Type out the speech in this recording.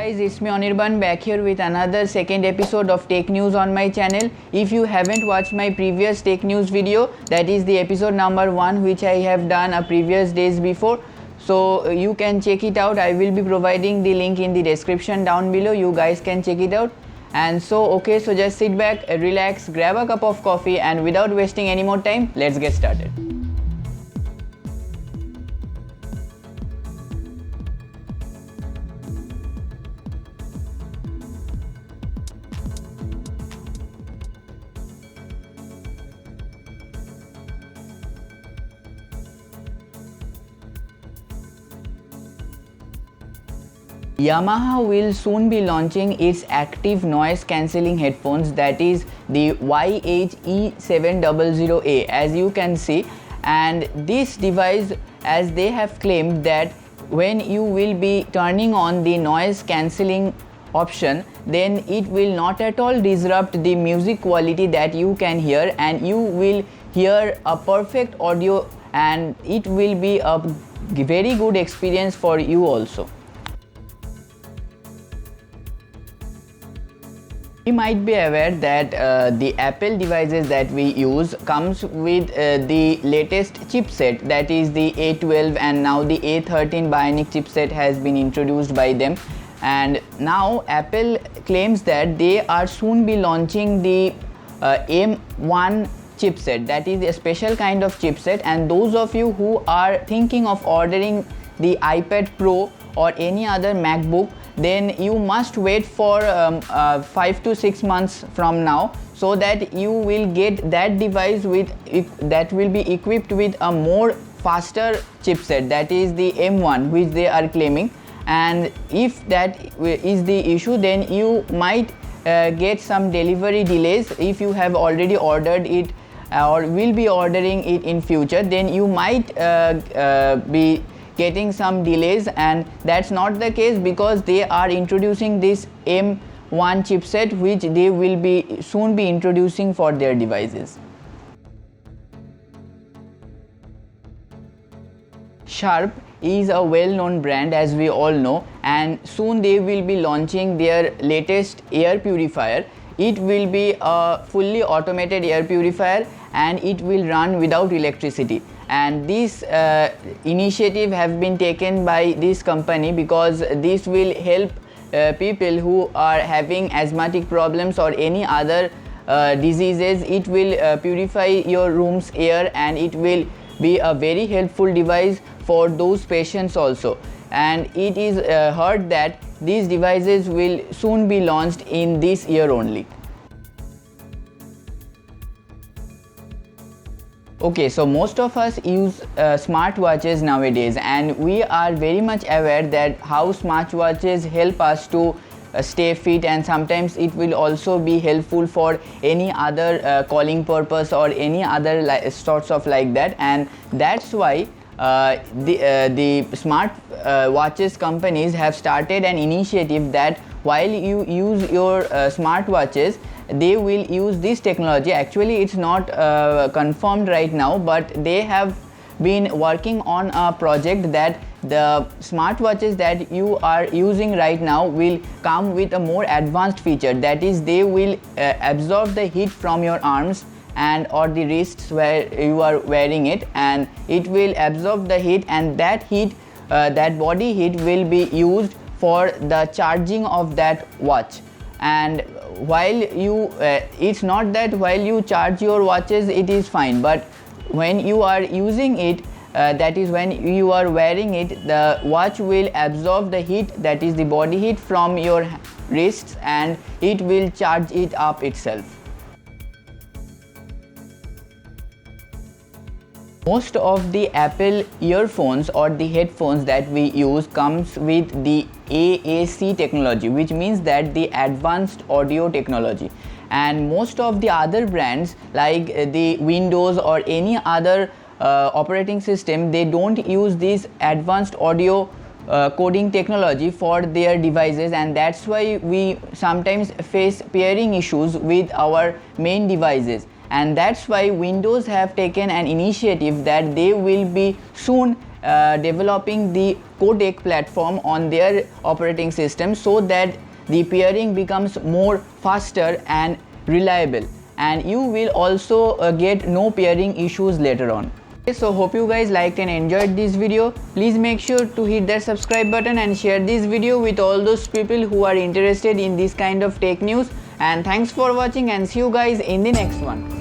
Guys, it's me Anirban back here with another second episode of Tech News on my channel. If you haven't watched my previous Tech News video, that is the episode number 1 which I have done a previous days before. So you can check it out. I will be providing the link in the description down below. You guys can check it out. And so just sit back, relax, grab a cup of coffee, and without wasting any more time, let's get started. Yamaha will soon be launching its active noise cancelling headphones, that is the YHE700A, as you can see. And this device, as they have claimed, that when you will be turning on the noise cancelling option, then it will not at all disrupt the music quality that you can hear, and you will hear a perfect audio, and it will be a very good experience for you also. You might be aware that the Apple devices that we use comes with the latest chipset, that is the A12, and now the A13 Bionic chipset has been introduced by them. And now Apple claims that they are soon be launching the M1 chipset, that is a special kind of chipset. And those of you who are thinking of ordering the iPad Pro or any other MacBook, then you must wait for 5 to 6 months from now, so that you will get that device that will be equipped with a more faster chipset, that is the M1, which they are claiming. And if that is the issue, then you might get some delivery delays. If you have already ordered it or will be ordering it in future, then you might be getting some delays, and that's not the case, because they are introducing this M1 chipset, which they will be soon be introducing for their devices. Sharp is a well-known brand, as we all know, and soon they will be launching their latest air purifier. It will be a fully automated air purifier, and it will run without electricity. And this initiative has been taken by this company because this will help people who are having asthmatic problems or any other diseases. It will purify your room's air, and it will be a very helpful device for those patients also. And it is heard that these devices will soon be launched in this year only. Okay, so most of us use smartwatches nowadays, and we are very much aware that how smartwatches help us to stay fit, and sometimes it will also be helpful for any other calling purpose or any other sorts of like that. And that's why the smart watches companies have started an initiative that while you use your smartwatches, they will use this technology. Actually, it's not confirmed right now, but they have been working on a project that the smartwatches that you are using right now will come with a more advanced feature, that is they will absorb the heat from your arms and or the wrists where you are wearing it, and it will absorb the heat, and that heat, that body heat will be used for the charging of that watch. And while you it's not that while you charge your watches it is fine, but when you are using it, that is when you are wearing it, the watch will absorb the heat, that is the body heat from your wrists, and it will charge it up itself. Most of the Apple earphones or the headphones that we use comes with the AAC technology, which means that the advanced audio technology. And most of the other brands like the Windows or any other operating system, they don't use this advanced audio coding technology for their devices, and that's why we sometimes face pairing issues with our main devices. And that's why Windows have taken an initiative that they will be soon developing the codec platform on their operating system so that the pairing becomes more faster and reliable, and you will also get no pairing issues later on. So hope you guys liked and enjoyed this video. Please make sure to hit that subscribe button and share this video with all those people who are interested in this kind of tech news. And thanks for watching, and see you guys in the next one.